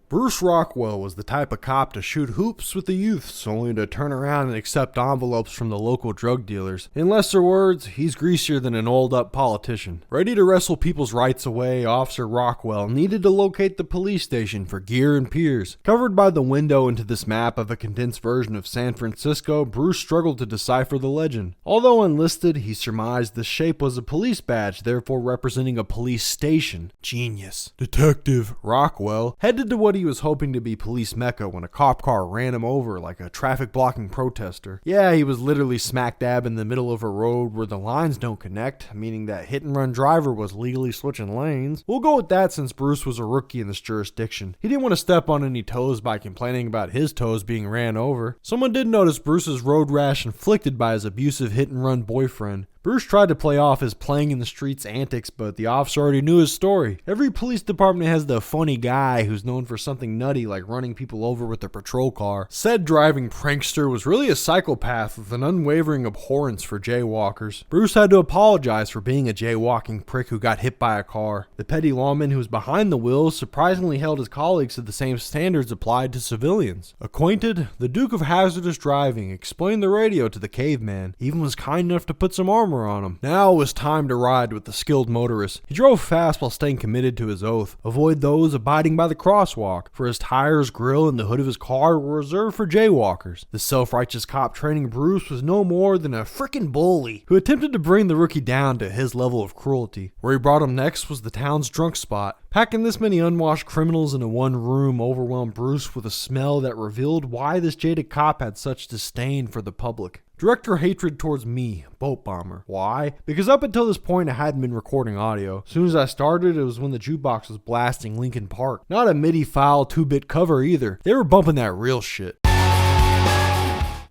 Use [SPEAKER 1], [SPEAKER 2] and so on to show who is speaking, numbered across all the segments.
[SPEAKER 1] Bruce Rockwell was the type of cop to shoot hoops with the youths, only to turn around and accept envelopes from the local drug dealers. In lesser words, he's greasier than an old-up politician. Ready to wrestle people's rights away, Officer Rockwell needed to locate the police station for gear and peers. Covered by the window into this map of a condensed version of San Francisco, Bruce struggled to decipher the legend. Although unlisted, he surmised the shape was a police badge, therefore representing a police station. Genius. Detective Rockwell headed to what he was hoping to be police mecca when a cop car ran him over like a traffic blocking protester. Yeah, he was literally smack dab in the middle of a road where the lines don't connect, meaning that hit and run driver was legally switching lanes. We'll go with that since Bruce was a rookie in this jurisdiction. He didn't want to step on any toes by complaining about his toes being ran over. Someone did notice Bruce's road rash inflicted by his abusive hit and run boyfriend. Bruce tried to play off his playing in the streets antics, but the officer already knew his story. Every police department has the funny guy who's known for something nutty like running people over with a patrol car. Said driving prankster was really a psychopath with an unwavering abhorrence for jaywalkers. Bruce had to apologize for being a jaywalking prick who got hit by a car. The petty lawman who was behind the wheel surprisingly held his colleagues to the same standards applied to civilians. Acquainted, the Duke of Hazardous Driving explained the radio to the caveman, even was kind enough to put some armor on him. Now it was time to ride with the skilled motorist. He drove fast while staying committed to his oath. Avoid those abiding by the crosswalk, for his tires, grill, and the hood of his car were reserved for jaywalkers. The self-righteous cop training Bruce was no more than a frickin' bully who attempted to bring the rookie down to his level of cruelty. Where he brought him next was the town's drunk spot. Packing this many unwashed criminals into one room overwhelmed Bruce with a smell that revealed why this jaded cop had such disdain for the public. Director hatred towards me, Boat Bomber. Why? Because up until this point I hadn't been recording audio. As soon as I started, it was when the jukebox was blasting Linkin Park. Not a MIDI file 2-bit cover either. They were bumping that real shit.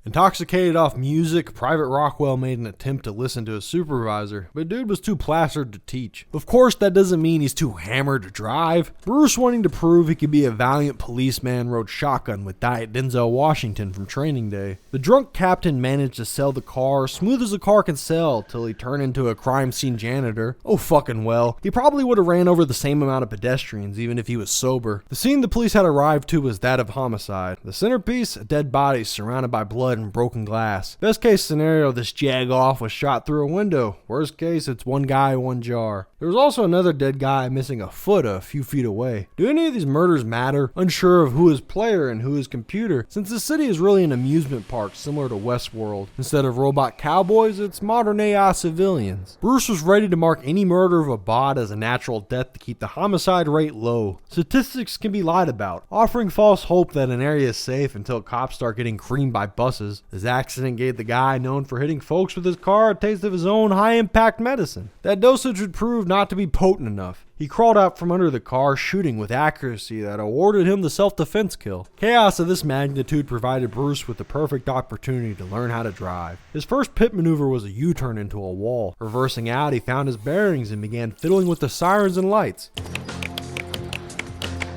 [SPEAKER 1] Intoxicated off music, Private Rockwell made an attempt to listen to his supervisor, but dude was too plastered to teach. Of course, that doesn't mean he's too hammered to drive. Bruce, wanting to prove he could be a valiant policeman, rode shotgun with Diet Denzel Washington from Training Day. The drunk captain managed to sell the car smooth as a car can sell till he turned into a crime scene janitor. Oh fucking well. He probably would have ran over the same amount of pedestrians even if he was sober. The scene the police had arrived to was that of Homicide. The centerpiece, a dead body surrounded by blood and broken glass. Best case scenario, this jag-off was shot through a window. Worst case, it's one guy, one jar. There was also another dead guy missing a foot a few feet away. Do any of these murders matter? Unsure of who is player and who is computer, since the city is really an amusement park similar to Westworld. Instead of robot cowboys, it's modern AI civilians. Bruce was ready to mark any murder of a bot as a natural death to keep the homicide rate low. Statistics can be lied about, offering false hope that an area is safe until cops start getting creamed by buses. This accident gave the guy known for hitting folks with his car a taste of his own high-impact medicine. That dosage would prove not to be potent enough. He crawled out from under the car, shooting with accuracy that awarded him the self-defense kill. Chaos of this magnitude provided Bruce with the perfect opportunity to learn how to drive. His first pit maneuver was a U-turn into a wall. Reversing out, he found his bearings and began fiddling with the sirens and lights.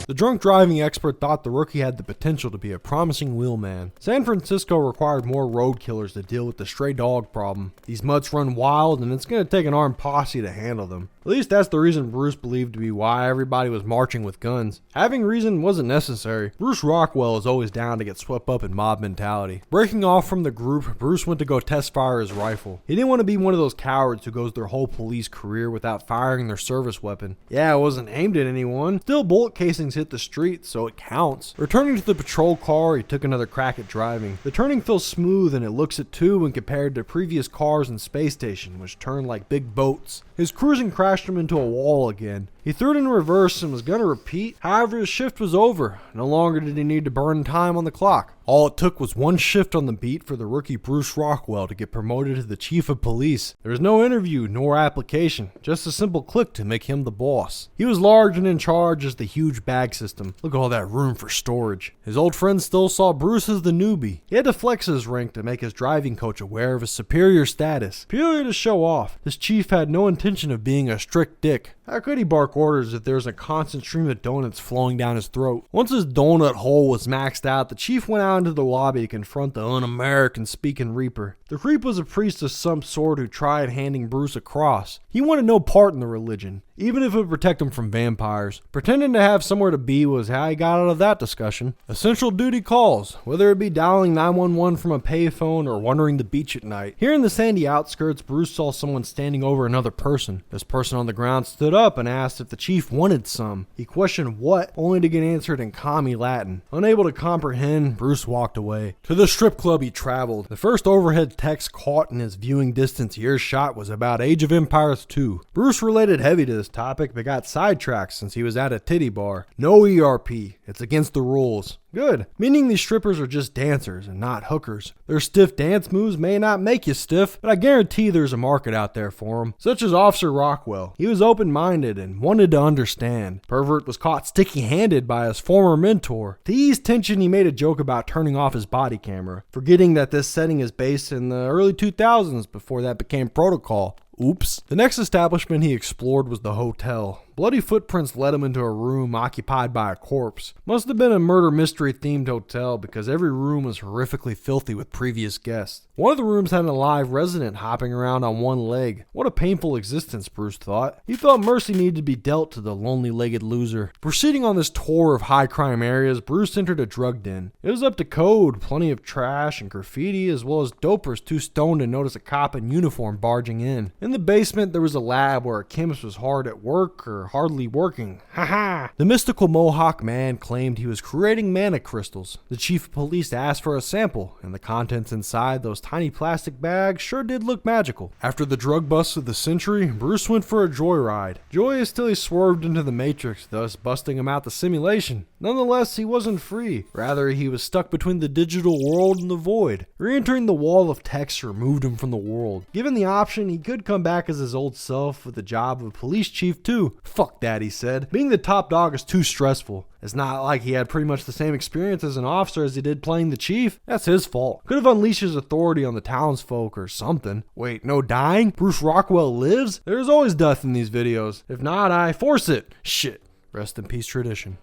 [SPEAKER 1] The drunk driving expert thought the rookie had the potential to be a promising wheelman. San Francisco required more road killers to deal with the stray dog problem. These mutts run wild and it's going to take an armed posse to handle them. At least that's the reason Bruce believed to be why everybody was marching with guns. Having reason wasn't necessary. Bruce Rockwell is always down to get swept up in mob mentality. Breaking off from the group, Bruce went to go test fire his rifle. He didn't want to be one of those cowards who goes their whole police career without firing their service weapon. Yeah, it wasn't aimed at anyone. Still, bullet casings hit the street, so it counts. Returning to the patrol car, he took another crack at driving. The turning feels smooth and it looks at 2 when compared to previous cars in Space Station, which turned like big boats. His cruising crashed him into a wall again. He threw it in reverse and was going to repeat. However, his shift was over. No longer did he need to burn time on the clock. All it took was one shift on the beat for the rookie Bruce Rockwell to get promoted to the chief of police. There was no interview nor application, just a simple click to make him the boss. He was large and in charge as the huge bag system. Look at all that room for storage. His old friends still saw Bruce as the newbie. He had to flex his rank to make his driving coach aware of his superior status. Purely to show off, this chief had no intention of being a strict dick. How could he bark orders if there's a constant stream of donuts flowing down his throat? Once his donut hole was maxed out, the chief went out into the lobby to confront the un-American speaking Reaper. The creep was a priest of some sort who tried handing Bruce a cross. He wanted no part in the religion, even if it would protect him from vampires. Pretending to have somewhere to be was how he got out of that discussion. Essential duty calls, whether it be dialing 911 from a payphone or wandering the beach at night. Here in the sandy outskirts, Bruce saw someone standing over another person. This person on the ground stood up and asked if the chief wanted some. He questioned what, only to get answered in commie Latin. Unable to comprehend, Bruce walked away. To the strip club he traveled. The first overhead text caught in his viewing distance earshot was about Age of Empires 2. Bruce related heavy to this topic but got sidetracked since he was at a titty bar. No ERP. It's against the rules. Good. Meaning these strippers are just dancers and not hookers. Their stiff dance moves may not make you stiff, but I guarantee there's a market out there for them. Such as Officer Rockwell. He was open-minded and wanted to understand. Pervert was caught sticky-handed by his former mentor. To ease tension, he made a joke about turning off his body camera, forgetting that this setting is based in the early 2000s before that became protocol. Oops. The next establishment he explored was the hotel. Bloody footprints led him into a room occupied by a corpse. Must have been a murder mystery themed hotel because every room was horrifically filthy with previous guests. One of the rooms had an alive resident hopping around on one leg. What a painful existence, Bruce thought. He thought mercy needed to be dealt to the lonely-legged loser. Proceeding on this tour of high-crime areas, Bruce entered a drug den. It was up to code, plenty of trash and graffiti, as well as dopers too stoned to notice a cop in uniform barging in. In the basement, there was a lab where a chemist was hard at work or hardly working. Ha! The mystical Mohawk man claimed he was creating mana crystals. The chief of police asked for a sample, and the contents inside those tiny plastic bags sure did look magical. After the drug bust of the century, Bruce went for a joyride. Joyous till he swerved into the Matrix, thus busting him out the simulation. Nonetheless, he wasn't free. Rather, he was stuck between the digital world and the void. Re-entering the wall of text removed him from the world. Given the option, he could come back as his old self with the job of police chief too. Fuck that, he said. Being the top dog is too stressful. It's not like he had pretty much the same experience as an officer as he did playing the chief. That's his fault. Could have unleashed his authority on the townsfolk or something. Wait, no dying? Bruce Rockwell lives? There's always death in these videos. If not, I force it. Shit. Rest in peace, tradition.